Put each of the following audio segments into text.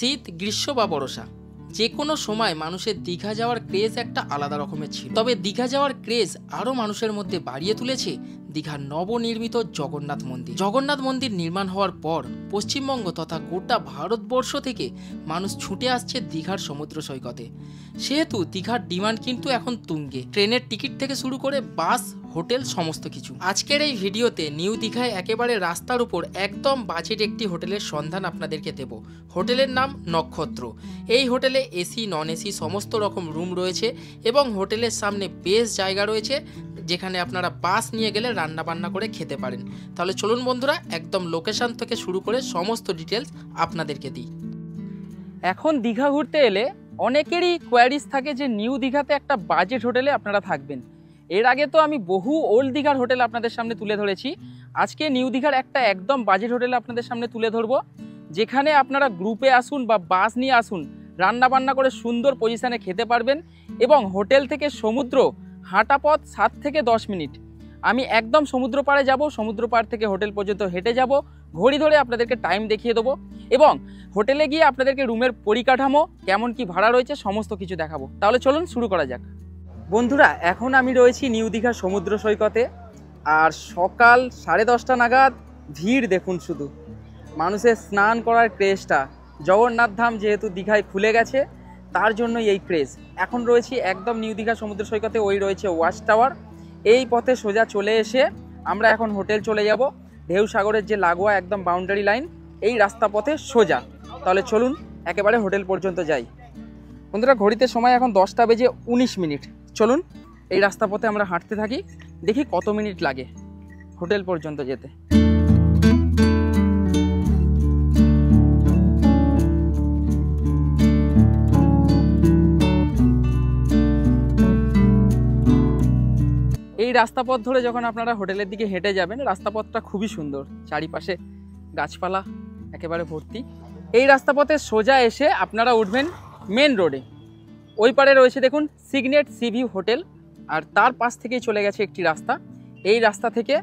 শীত, গ্রীষ্ম বা বর্ষা, যে কোনো সময় মানুষের দীঘা যাওয়ার ক্রেজ একটা আলাদা রকমের ছিল। তবে দীঘা যাওয়ার ক্রেজ আরও মানুষের মধ্যে বাড়িয়ে তুলেছে দীঘার নবনির্মিত জগন্নাথ মন্দির। জগন্নাথ মন্দির নির্মাণ হওয়ার পর পশ্চিমবঙ্গ তথা গোটা ভারতবর্ষ থেকে মানুষ ছুটে আসছে দীঘার সমুদ্র সৈকতে। সেহেতু দীঘার ডিমান্ড কিন্তু এখন তুঙ্গে। ট্রেনের টিকিট থেকে শুরু করে বাস, হোটেল, সমস্ত কিছু। আজকের এই ভিডিওতে নিউ দীঘায় একেবারে রাস্তার উপর একদম বাজেট একটি হোটেলের সন্ধান আপনাদেরকে দেব। হোটেলের নাম নক্ষত্র। এই হোটেলে এসি, নন এসি সমস্ত রকম রুম রয়েছে এবং হোটেলের সামনে বেশ জায়গা রয়েছে যেখানে আপনারা বাস নিয়ে গেলে রান্না বান্না করে খেতে পারেন। তাহলে চলুন বন্ধুরা, একদম লোকেশন থেকে শুরু করে সমস্ত ডিটেলস আপনাদেরকে দিই। এখন দীঘা ঘুরতে এলে অনেকেরই কোয়ারিজ থাকে যে নিউ দীঘাতে একটা বাজেট হোটেলে আপনারা থাকবেন। এর আগে তো আমি বহু ওল্ড দীঘার হোটেল আপনাদের সামনে তুলে ধরেছি। আজকে নিউ দীঘার একটা একদম বাজেট হোটেল আপনাদের সামনে তুলে ধরবো, যেখানে আপনারা গ্রুপে আসুন বা বাস নিয়ে আসুন, রান্না বান্না করে সুন্দর পজিশানে খেতে পারবেন এবং হোটেল থেকে সমুদ্র হাঁটা পথ 7 থেকে 10 মিনিট। আমি একদম সমুদ্র পাড়ে যাব, সমুদ্র পাড় থেকে হোটেল পর্যন্ত হেঁটে যাব, ঘড়ি ধরে আপনাদেরকে টাইম দেখিয়ে দেবো এবং হোটেলে গিয়ে আপনাদেরকে রুমের পরিকাঠামো কেমন কি ভাড়া রয়েছে সমস্ত কিছু দেখাবো। তাহলে চলুন শুরু করা যাক। বন্ধুরা, এখন আমি রয়েছি নিউ দীঘা সমুদ্র সৈকতে, আর সকাল 10:30 নাগাদ ভিড় দেখুন শুধু। মানুষের স্নান করার ক্রেজটা, জগন্নাথ ধাম যেহেতু দীঘায় খুলে গেছে তার জন্যই এই ক্রেজ। এখন রয়েছি একদম নিউ দীঘা সমুদ্র সৈকতে, ওই রয়েছে ওয়াচ টাওয়ার। এই পথে সোজা চলে এসে আমরা এখন হোটেল চলে যাব। ঢেউ সাগরের যে লাগোয়া একদম বাউন্ডারি লাইন, এই রাস্তা পথে সোজা। তাহলে চলুন একেবারে হোটেল পর্যন্ত যাই। বন্ধুরা, ঘড়িতে সময় এখন 10:19। চলুন এই রাস্তা পথে আমরা হাঁটতে থাকি, দেখি কত মিনিট লাগে হোটেল পর্যন্ত যেতে। এই রাস্তা পথ ধরে যখন আপনারা হোটেলের দিকে হেঁটে যাবেন, রাস্তা পথটা খুবই সুন্দর, চারিপাশে গাছপালা একেবারে ভর্তি। এই রাস্তা পথে সোজা এসে আপনারা উঠবেন মেন রোডে। ওই পারে রয়েছে দেখুন সিগনেট সি ভিউ হোটেল, আর তার পাশ থেকেই চলে গেছে একটি রাস্তা। এই রাস্তা থেকে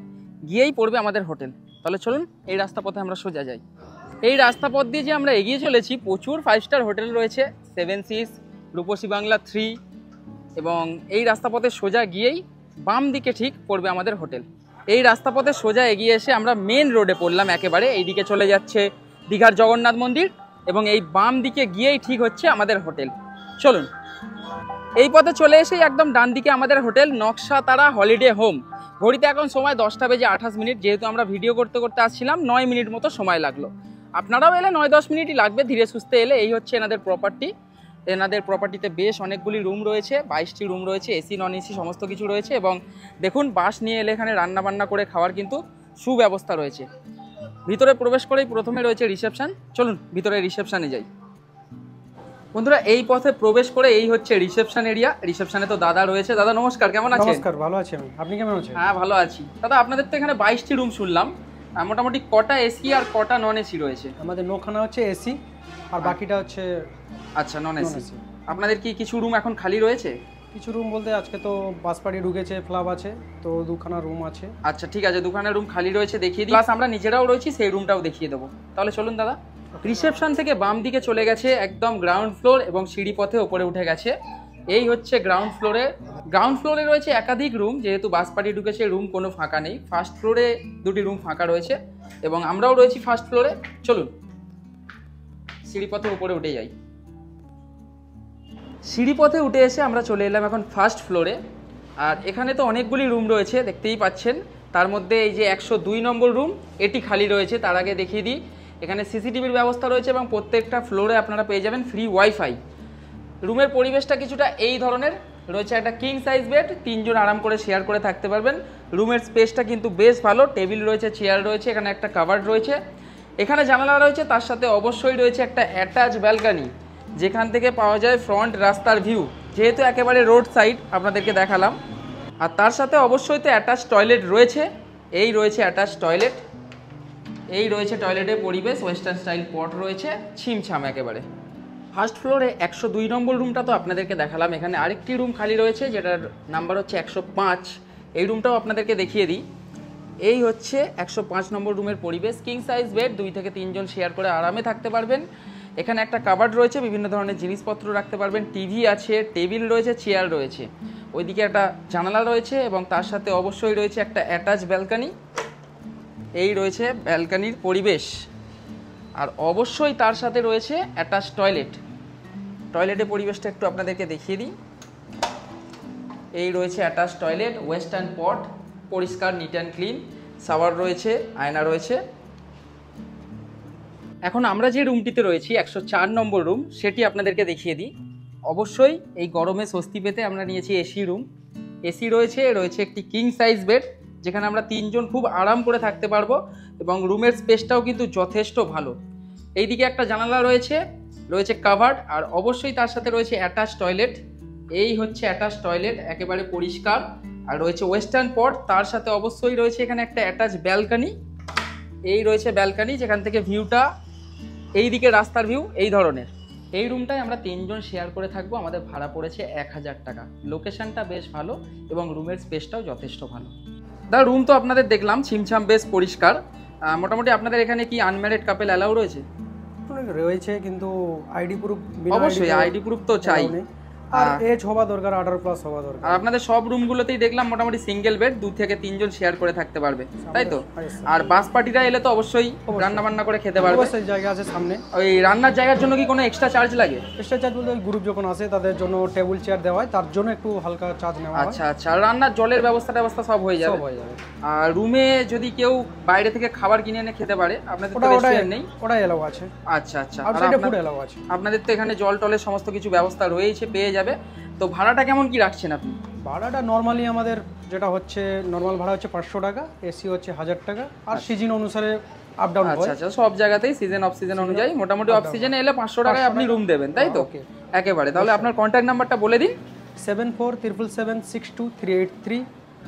গিয়েই পড়বে আমাদের হোটেল। তাহলে চলুন এই রাস্তা পথে আমরা সোজা যাই। এই রাস্তা পথ দিয়ে যে আমরা এগিয়ে চলেছি, প্রচুর 5 স্টার হোটেল রয়েছে, 7 সিস, রূপসী বাংলা 3, এবং এই রাস্তা পথে সোজা গিয়েই বাম দিকে ঠিক পড়বে আমাদের হোটেল। এই রাস্তা পথে সোজা এগিয়ে এসে আমরা মেন রোডে পড়লাম একেবারে। এই দিকে চলে যাচ্ছে দীঘার জগন্নাথ মন্দির এবং এই বাম দিকে গিয়েই ঠিক হচ্ছে আমাদের হোটেল। চলুন এই পথে চলে এসে একদম ডান দিকে আমাদের হোটেল নকশাতারা হলিডে হোম। ঘড়িতে এখন সময় 10:28। যেহেতু আমরা ভিডিও করতে করতে আসছিলাম, 9 মিনিট মতো সময় লাগলো। আপনারাও এলে 9-10 মিনিটই লাগবে ধীরে সুস্থে এলে। এই হচ্ছে এনাদের প্রপার্টি। এনাদের প্রপার্টিতে বেশ অনেকগুলি রুম রয়েছে, 22টি রুম রয়েছে, এসি নন এসি সমস্ত কিছু রয়েছে এবং দেখুন বাস নিয়ে এলে এখানে রান্না বান্না করে খাওয়ার কিন্তু সুব্যবস্থা রয়েছে। ভিতরে প্রবেশ করেই প্রথমে রয়েছে রিসেপশন। চলুন ভিতরে রিসেপশনে যাই। বন্ধুরা, এই পথে প্রবেশ করে এই হচ্ছে রিসেপশন এরিয়া। রিসেপশনে তো দাদা রয়েছে। দাদা নমস্কার, কেমন আছেন? নমস্কার, ভালো আছি আমি। আপনি কেমন আছেন? হ্যাঁ ভালো আছি। দাদা আপনাদের তো এখানে 22টি রুম শুনলাম, মোটামুটি কটা এসি আর কটা নন এসি রয়েছে? আমাদের 9খানা হচ্ছে এসি আর বাকিটা হচ্ছে আচ্ছা নন এসি। আপনাদের কি কিছু রুম এখন খালি রয়েছে? কিছু রুম বলতে আজকে তো বাসপাড়ি ঢুকেছে, ফ্লাব আছে, তো 2খানা রুম আছে। আচ্ছা ঠিক আছে, 2খানা রুম খালি রয়েছে দেখিয়ে দিই, প্লাস আমরা নিজেরাও রয়েছি, সেই রুমটাও দেখিয়ে দেবো। তাহলে চলুন দাদা। রিসেপশন থেকে বাম দিকে চলে গেছে একদম গ্রাউন্ড ফ্লোর এবং সিঁড়ি পথে ওপরে উঠে গেছে। এই হচ্ছে গ্রাউন্ড ফ্লোরে। গ্রাউন্ড ফ্লোরে রয়েছে একাধিক রুম, যেহেতু বাসপাড়ি ঢুকেছে রুম কোনো ফাঁকা নেই। ফার্স্ট ফ্লোরে 2টি রুম ফাঁকা রয়েছে এবং আমরাও রয়েছি ফার্স্ট ফ্লোরে। চলুন সিঁড়ি পথে উপরে উঠে যাই। সিঁড়ি পথে উঠে এসে আমরা চলে এলাম এখন ফার্স্ট ফ্লোরে। আর এখানে তো অনেকগুলি রুম রয়েছে দেখতেই পাচ্ছেন। তার মধ্যে এই যে 102 নম্বর রুম, এটি খালি রয়েছে। তার আগে দেখিয়ে দিই, এখানে সিসিটিভির ব্যবস্থা রয়েছে এবং প্রত্যেকটা ফ্লোরে আপনারা পেয়ে যাবেন ফ্রি ওয়াইফাই। রুমের পরিবেশটা কিছুটা এই ধরনের রয়েছে। একটা কিং সাইজ বেড, 3 জন আরাম করে শেয়ার করে থাকতে পারবেন। রুমের স্পেসটা কিন্তু বেশ ভালো, টেবিল রয়েছে, চেয়ার রয়েছে, এখানে একটা কাভার্ড রয়েছে, এখানে জানালা রয়েছে, তার সাথে অবশ্যই রয়েছে একটা অ্যাটাচ ব্যালকনি, যেখান থেকে পাওয়া যায় ফ্রন্ট রাস্তার ভিউ। যেহেতু একেবারে রোড সাইড আপনাদেরকে দেখালাম। আর তার সাথে অবশ্যই তো অ্যাটাচ টয়লেট রয়েছে। এই রয়েছে অ্যাটাচ টয়লেট, এই রয়েছে টয়লেটের পরিবেশ, ওয়েস্টার্ন স্টাইল পট রয়েছে, ছিমছাম একেবারে। ফার্স্ট ফ্লোরে 102 নম্বর রুমটা তো আপনাদেরকে দেখালাম। এখানে আরেকটি রুম খালি রয়েছে যেটার নাম্বার হচ্ছে 105। এই রুমটাও আপনাদেরকে দেখিয়ে দিই। এই হচ্ছে 105 নম্বর রুমের পরিবেশ। কিং সাইজ বেড, 2 থেকে 3 জন শেয়ার করে আরামে থাকতে পারবেন। এখানে একটা কাবার্ড রয়েছে, বিভিন্ন ধরনের জিনিসপত্র রাখতে পারবেন, টিভি আছে, টেবিল রয়েছে, চেয়ার রয়েছে, ওইদিকে একটা জানালা রয়েছে এবং তার সাথে অবশ্যই রয়েছে একটা অ্যাটাচ ব্যালকনি। এই রয়েছে ব্যালকনির পরিবেশ, আর অবশ্যই তার সাথে রয়েছে অ্যাটাচ টয়লেট। টয়লেটের পরিবেশটা একটু আপনাদেরকে দেখিয়ে দিই। এই রয়েছে অ্যাটাচ টয়লেট, ওয়েস্টার্ন পট, পরিষ্কার, নিট অ্যান্ড ক্লিন, শাওয়ার রয়েছে, আয়না রয়েছে। এখন আমরা যে রুমটিতে রয়েছি 104 নম্বর রুম, সেটি আপনাদেরকে দেখিয়ে দিই। অবশ্যই এই গরমে স্বস্তি পেতে আমরা নিয়েছি এসি রুম। এসি রয়েছে, রয়েছে একটি কিং সাইজ বেড, যেখানে আমরা 3 জন খুব আরাম করে থাকতে পারবো এবং রুমের স্পেসটাও কিন্তু যথেষ্ট ভালো। এইদিকে একটা জানালা রয়েছে, রয়েছে কাভার্ড, আর অবশ্যই তার সাথে রয়েছে অ্যাটাচ টয়লেট। এই হচ্ছে অ্যাটাচ টয়লেট, একেবারে পরিষ্কার, আর রয়েছে ওয়েস্টার্ন পট, তার সাথে অবশ্যই রয়েছে এখানে একটা অ্যাটাচ ব্যালকনি। এই রয়েছে ব্যালকনি, যেখান থেকে ভিউটা, এইদিকে রাস্তার ভিউ এই ধরনের। এই রুমটায় আমরা 3 জন শেয়ার করে থাকবো। আমাদের ভাড়া পড়েছে 1000 টাকা। লোকেশনটা বেশ ভালো এবং রুমের স্পেসটাও যথেষ্ট ভালো। দাদা, রুম তো আপনাদের দেখলাম ছিমছাম, বেশ পরিষ্কার। মোটামুটি আপনাদের এখানে কি আনম্যারিড কাপেল অ্যালাউ রয়েছে? রয়েছে, কিন্তু আইডি প্রুফ, অবশ্যই আইডি প্রুফ তো চাই, আর এজ হওয়া দরকার, 18+ হওয়া দরকার। আর আপনাদের সব রুমগুলোতেই দেখলাম মোটামুটি সিঙ্গেল বেড, 2 থেকে 3 জন শেয়ার করে থাকতে পারবে, তাই তো? আর বাস পার্টিরা এলে তো অবশ্যই রান্না বান্না করে খেতে পারবে। অবশ্যই জায়গা আছে সামনে। ওই রান্নার জায়গার জন্য কি কোনো এক্সট্রা চার্জ লাগে? এক্সট্রা চার্জ বলতে ওই গ্রুপ যখন আসে তাদের জন্য টেবিল চেয়ার দেওয়া হয়, তার জন্য একটু হালকা চার্জ নেওয়া হয়। আচ্ছা আচ্ছা, আর রান্নার জলের ব্যবস্থা সব হয়ে যাবে? সব হয়ে যাবে। আর রুমে যদি কেউ বাইরে থেকে খাবার কিনে এনে খেতে পারে, আপনাদের তো রেস্টুরেন্ট নেই? ওটাই এলাও আছে। আচ্ছা আচ্ছা, আউটসাইডে ফুড এলাও আছে। আপনাদের তো এখানে জল টলের সমস্ত কিছু ব্যবস্থা রয়েছে, পেয়ে যাবে। তো ভাড়াটা কেমন কি রাখছেন আপনি? ভাড়াটা নর্মালি আমাদের যেটা হচ্ছে, নর্মাল ভাড়া হচ্ছে 500 টাকা, এসি হচ্ছে 1000 টাকা, আর সিজন অনুসারে আপ ডাউন হয়। আচ্ছা আচ্ছা, সব জায়গাতেই সিজন অফ সিজন অনুযায়ী মোটামুটি অফ সিজনে এলে 500 টাকায় আপনি রুম দেবেন, তাই তো? একেবারে। তাহলে আপনার কন্ট্যাক্ট নাম্বারটা বলে দিন। 7477762383।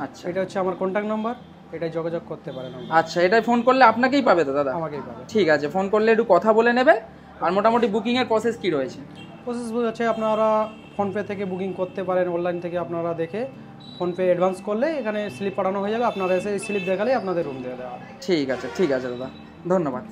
আচ্ছা, এটা হচ্ছে আমার কন্ট্যাক্ট নাম্বার, এটাই যোগাযোগ করতে পারেন। আচ্ছা, এটাই ফোন করলে আপনাকেই পাবে তো দাদা? আমাকেই পাবে। ঠিক আছে, ফোন করলে একটু কথা বলে নেবেন। আর মোটামুটি বুকিং এর প্রসেস কি রয়েছে? প্রসেস হচ্ছে আপনারা ফোনপে থেকে বুকিং করতে পারেন, অনলাইন থেকে আপনারা দেখে ফোনপে অ্যাডভান্স করলে এখানে স্লিপ পাঠানো হয়ে যাবে, আপনারা এসে স্লিপ দেখালেই আপনাদের রুম দিয়ে দেওয়া হবে। ঠিক আছে দাদা, ধন্যবাদ।